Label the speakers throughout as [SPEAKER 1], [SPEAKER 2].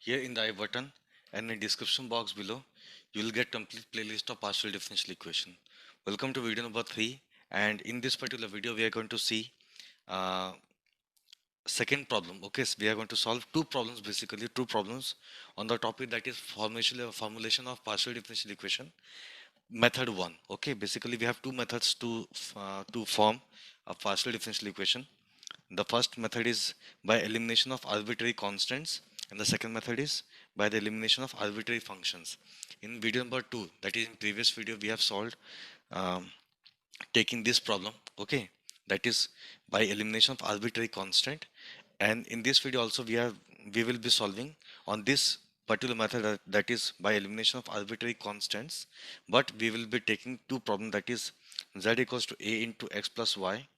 [SPEAKER 1] Here in the I button and in the description box below, you will get complete playlist of partial differential equation. Welcome to video number 3, and in this particular video we are going to see uh, second problem. Okay, so we are going to solve two problems on the topic that is formulation of partial differential equation. Method 1. Okay, basically we have two methods to form a partial differential equation. The first method is by elimination of arbitrary constants, and the second method is by the elimination of arbitrary functions. In video number 2, that is in previous video, we have solved um, taking this problem, okay, that is by elimination of arbitrary constant. And in this video also we will be solving on this particular method, that is by elimination of arbitrary constants, but we will be taking two problems, that is z equals to a into x plus y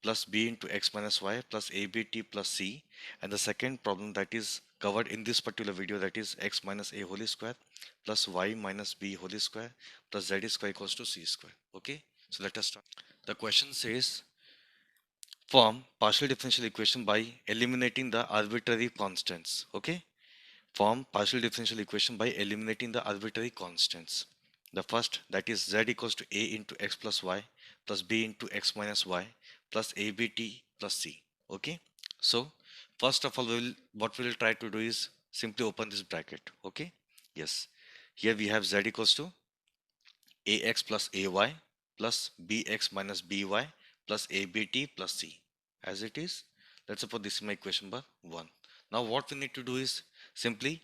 [SPEAKER 1] plus b into x minus y plus abt plus c, and the second problem that is covered in this particular video, that is x minus a whole square plus y minus b whole square plus z square equals to c square. Okay, so let us start. The question says form partial differential equation by eliminating the arbitrary constants. Okay, form partial differential equation by eliminating the arbitrary constants. The first, that is z equals to a into x plus y plus b into x minus y plus abt plus c. Okay, so first of all what we will try to do is simply open this bracket. Okay, yes, here we have z equals to ax plus ay plus bx minus by plus abt plus c as it is. Let's suppose this is my equation number 1. Now what we need to do is simply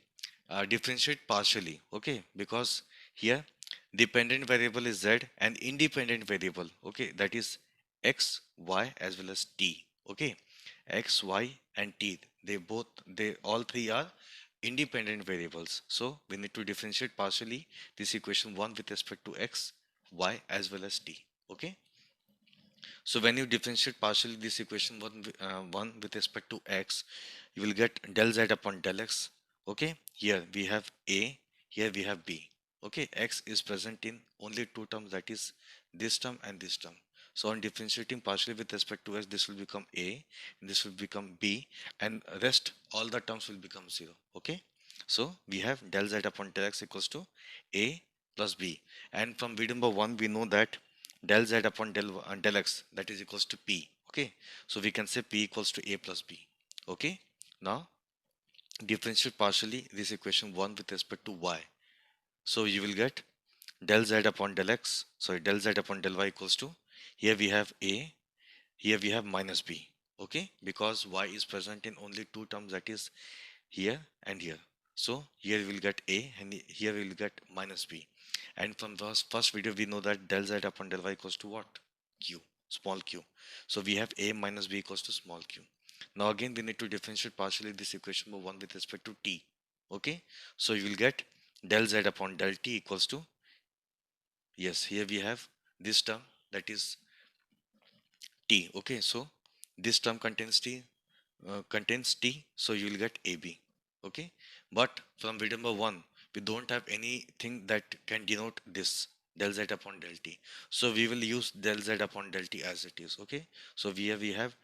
[SPEAKER 1] differentiate partially, okay, because here dependent variable is z and independent variable, okay, that is x, y as well as t. Okay, x, y and t, they all three are independent variables, so we need to differentiate partially this equation 1 with respect to x, y as well as t. Okay, so when you differentiate partially this equation 1 with respect to x, you will get del z upon del x. Okay, here we have a, here we have b. Okay, x is present in only two terms, that is this term and this term. So on differentiating partially with respect to x, this will become a and this will become b, and rest all the terms will become 0. Okay, so we have del z upon del x equals to a plus b, and from video number 1 we know that del z upon del x, that is equals to p. Okay, so we can say p equals to a plus b. Okay, now differentiate partially this equation 1 with respect to y, so you will get del z upon del x, sorry, del z upon del y equals to, here we have a, here we have minus b. Okay, because y is present in only two terms, that is here and here, so here we will get a and here we will get minus b. And from the first video we know that del z upon del y equals to what? Q, small q. So we have a minus b equals to small q. Now again we need to differentiate partially this equation number 1 with respect to t. Okay, so you will get del z upon del t equals to, yes, here we have this term, that is t. Okay, so this term contains t, so you will get ab. Okay, but from video number 1 we don't have anything that can denote this del z upon del t, so we will use del z upon del t as it is. Okay, so here we have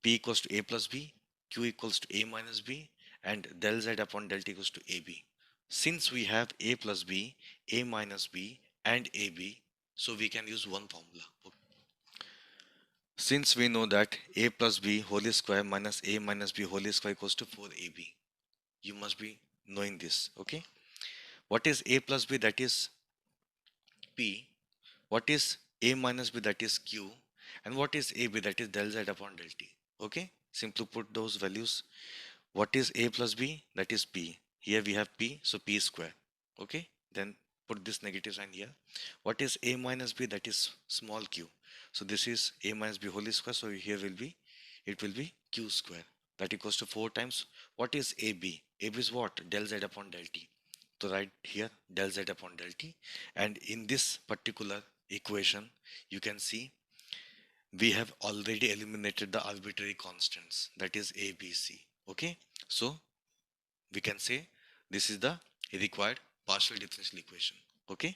[SPEAKER 1] p equals to a plus b, q equals to a minus b, and del z upon del t equals to ab. Since we have a plus b, a minus b and ab, so we can use one formula. Since we know that a plus b whole square minus a minus b whole square equals to 4ab, you must be knowing this. Okay, what is a plus b? That is p. What is a minus b? That is q. And what is ab? That is del z upon del t. Okay, simply put those values. What is a plus b? That is p. Here we have p, so p square. Okay, then put this negative sign here. What is a minus b? That is small q. So this is a minus b whole square, so here will be, it will be q square, that equals to 4 times. What is ab? Ab is what? Del z upon del t. So write here del z upon del t, and in this particular equation you can see we have already eliminated the arbitrary constants, that is a, b, c. Okay, so we can say this is the required partial differential equation. Okay,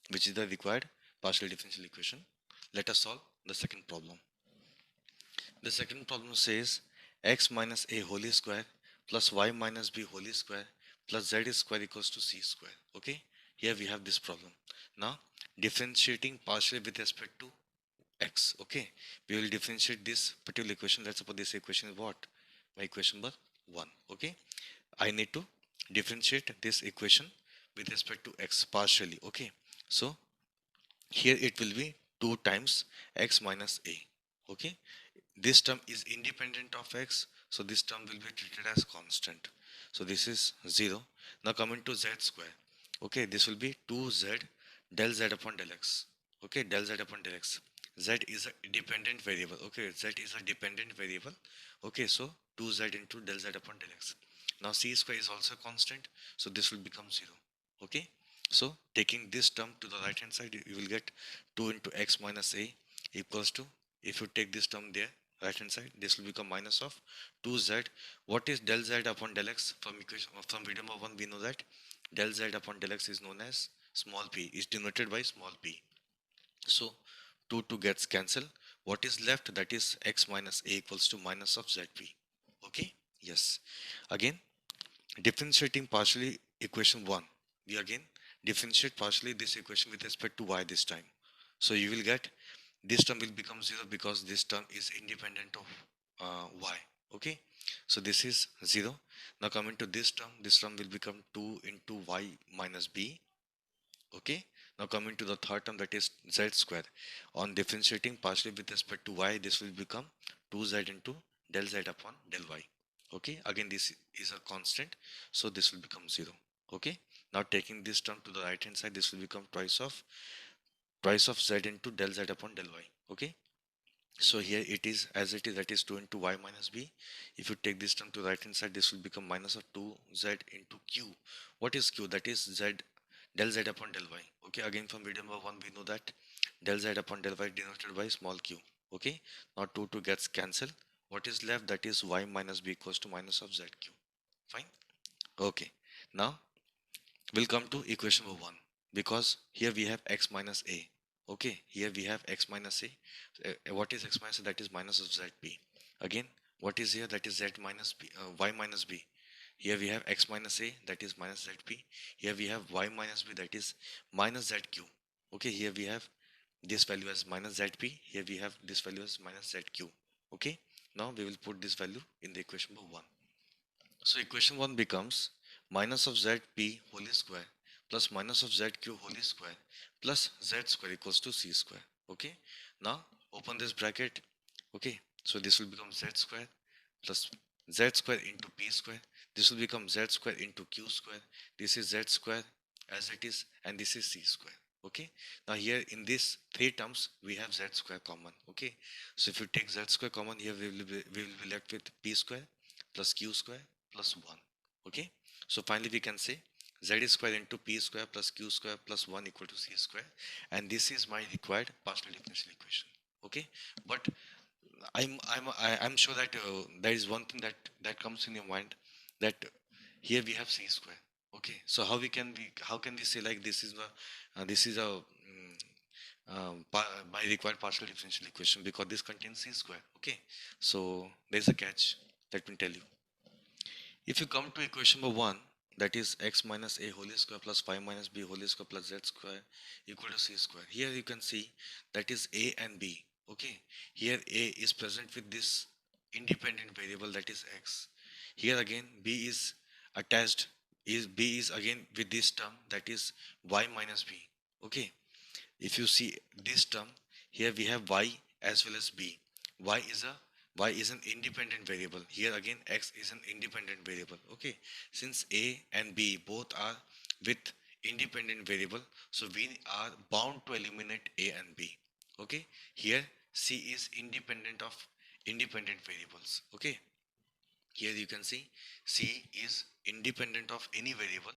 [SPEAKER 1] which is the required partial differential equation. Let us solve the second problem. The second problem says x minus a whole square plus y minus b whole square plus z square equals to c square. Okay, here we have this problem. Now differentiating partially with respect to x. Okay, we will differentiate this particular equation. Let's suppose this equation is what? My equation number 1. Okay, I need to differentiate this equation with respect to x partially. Okay, so here it will be 2 times x minus a. Okay, this term is independent of x, so this term will be treated as constant. So this is 0. Now coming to z square. Okay, this will be 2z del z upon del x. Okay, del z upon del x. Z is a dependent variable. Okay, z is a dependent variable. Okay, so 2z into del z upon del x. Now c square is also constant, so this will become 0. Okay, so taking this term to the right hand side, you will get 2 into x minus a equals to, if you take this term there right hand side, this will become minus of 2z. What is del z upon del x? From equation, from video number 1 we know that del z upon del x is known as small p, is denoted by small p. So 2 gets cancelled. What is left? That is x minus a equals to minus of zp. Okay, yes. Again, differentiating partially equation 1, we again differentiate partially this equation with respect to y this time. So you will get this term will become 0 because this term is independent of y. Okay, so this is 0. Now coming to this term will become 2 into y minus b. Okay, now coming to the third term, that is z square. On differentiating partially with respect to y, this will become 2z into del z upon del y. Okay, again this is a constant, so this will become 0. Okay, now taking this term to the right hand side, this will become twice of z into del z upon del y. Okay, so here it is as it is, that is 2 into y minus b. If you take this term to the right hand side, this will become minus of 2z into q. What is q? That is z del z upon del y. Okay, again from video number 1 we know that del z upon del y denoted by small q. Okay, now 2 gets cancelled. What is left? That is y minus b equals to minus of zq. Fine. Okay, now we'll come to equation number 1, because here we have x minus a. Okay, here we have x minus a. What is x minus a? That is minus of zp. Again, what is here? That is z minus b, y minus b. Here we have x minus a, that is minus zp. Here we have y minus b, that is minus zq. Okay, here we have this value as minus zp. Here we have this value as minus zq. Okay, now we will put this value in the equation number 1. So equation 1 becomes minus of zp whole square plus minus of zq whole square plus z square equals to c square. Okay, now open this bracket. Okay, so this will become z square plus z square into p square. This will become z square into q square. This is z square as it is, and this is c square. Okay, now here in these three terms we have z square common. Okay, so if you take z square common, here we will be left with p square plus q square plus 1. Okay, so finally we can say z square into p square plus q square plus 1 equal to c square, and this is my required partial differential equation. Okay, but I'm sure that there is one thing that comes in your mind, that here we have c square. Okay, so how can we say like this is a by required partial differential equation, because this contains c square. Okay, so there's a catch, let me tell you. If you come to equation number 1, that is x minus a whole square plus 5 minus b whole square plus z square equal to c square. Here you can see that is a and b. Okay, here a is present with this independent variable, that is x. Here again b is attached, is b is again with this term, that is y minus b. Okay, if you see this term, here we have y as well as b. Y is an independent variable. Here again x is an independent variable. Okay, since a and b both are with independent variable, so we are bound to eliminate a and b. Okay, here c is independent of independent variables. Okay, here you can see c is independent of any variable,